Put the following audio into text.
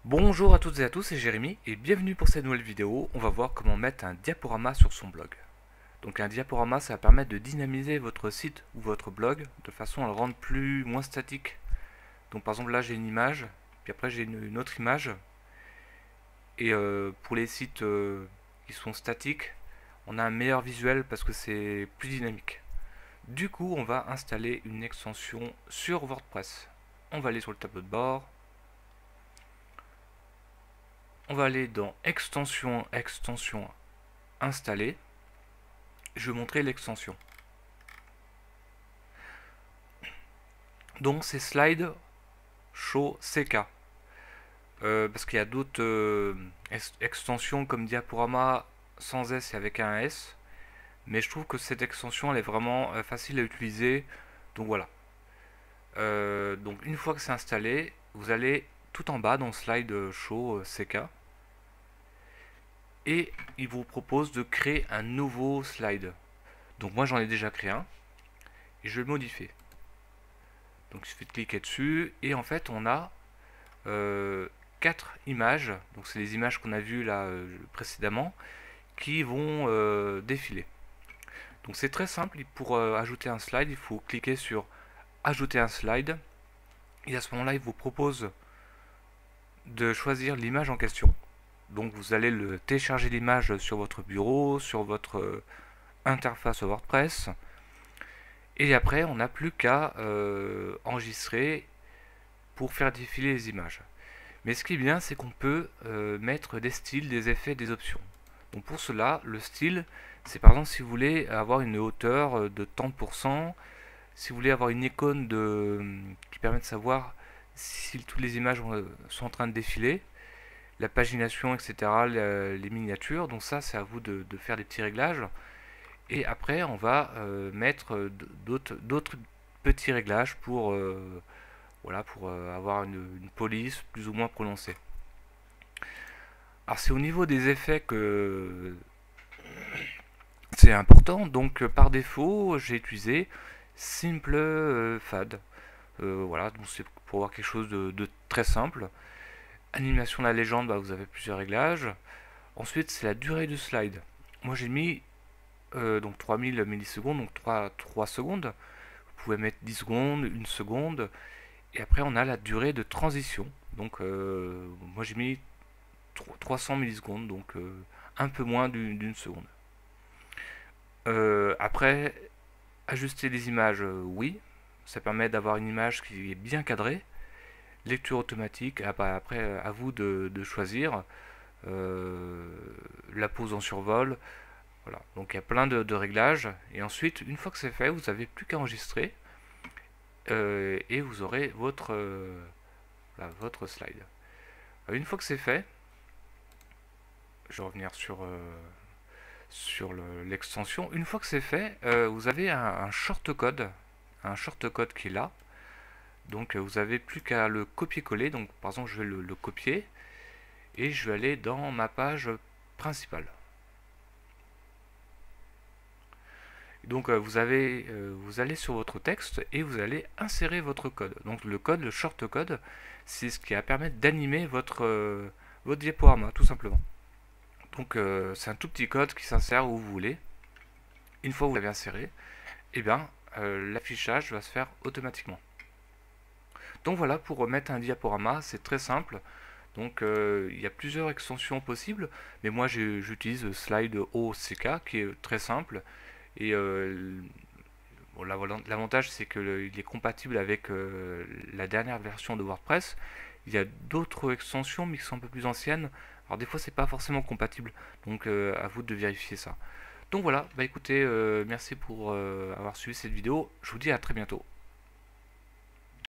Bonjour à toutes et à tous, c'est Jérémy et bienvenue pour cette nouvelle vidéo. On va voir comment mettre un diaporama sur son blog. Donc un diaporama, ça va permettre de dynamiser votre site ou votre blog de façon à le rendre moins statique. Donc par exemple là j'ai une image, puis après j'ai une autre image. Et pour les sites qui sont statiques, on a un meilleur visuel parce que c'est plus dynamique. Du coup on va installer une extension sur WordPress. On va aller sur le tableau de bord. On va aller dans extension, installer. Je vais montrer l'extension. Donc c'est Slide Show CK. Parce qu'il y a d'autres extensions comme Diaporama sans S et avec un S. Mais je trouve que cette extension elle est vraiment facile à utiliser. Donc voilà. Donc une fois que c'est installé, vous allez tout en bas dans Slide Show CK. Et il vous propose de créer un nouveau slide. Donc moi j'en ai déjà créé un. Et je vais le modifier. Donc il suffit de cliquer dessus. Et en fait on a 4 images. Donc c'est les images qu'on a vues là précédemment. Qui vont défiler. Donc c'est très simple. Pour ajouter un slide, il faut cliquer sur ajouter un slide. Et à ce moment là il vous propose de choisir l'image en question. Donc vous allez le télécharger l'image sur votre bureau, sur votre interface WordPress. Et après, on n'a plus qu'à enregistrer pour faire défiler les images. Mais ce qui est bien, c'est qu'on peut mettre des styles, des effets, des options. Donc pour cela, le style, c'est par exemple si vous voulez avoir une hauteur de tant de pourcents, si vous voulez avoir une icône qui permet de savoir si toutes les images sont en train de défiler, la pagination, etc., les miniatures. Donc ça, c'est à vous de faire des petits réglages. Et après, on va mettre d'autres petits réglages pour, voilà, pour avoir une police plus ou moins prononcée. Alors c'est au niveau des effets que c'est important. Donc par défaut, j'ai utilisé Simple Fade. Voilà, donc c'est pour avoir quelque chose de très simple. Animation de la légende, bah, vous avez plusieurs réglages. Ensuite, c'est la durée du slide. Moi j'ai mis donc 3000 millisecondes, donc 3 secondes. Vous pouvez mettre 10 secondes, 1 seconde. Et après, on a la durée de transition. Donc, moi j'ai mis 300 millisecondes, donc un peu moins d'une seconde. Après, ajuster les images, oui. Ça permet d'avoir une image qui est bien cadrée. Lecture automatique, après, à vous de choisir. La pose en survol. Voilà, donc il y a plein de réglages. Et ensuite, une fois que c'est fait, vous n'avez plus qu'à enregistrer. Et vous aurez voilà, votre slide. Une fois que c'est fait, je vais revenir sur l'extension. Une fois que c'est fait, vous avez un shortcode qui est là. Donc vous avez plus qu'à le copier-coller. Donc par exemple, je vais le copier et je vais aller dans ma page principale. Donc vous allez sur votre texte et vous allez insérer votre code. Donc le shortcode, c'est ce qui va permettre d'animer votre diaporama, tout simplement. Donc c'est un tout petit code qui s'insère où vous voulez. Une fois que vous l'avez inséré, et bien l'affichage va se faire automatiquement. Donc voilà, pour remettre un diaporama, c'est très simple. Donc il y a plusieurs extensions possibles, mais moi j'utilise Slide OCK qui est très simple. Et bon, l'avantage c'est qu'il est compatible avec la dernière version de WordPress. Il y a d'autres extensions mais qui sont un peu plus anciennes. Alors des fois c'est pas forcément compatible, donc à vous de vérifier ça. Donc voilà, bah écoutez, merci pour avoir suivi cette vidéo. Je vous dis à très bientôt.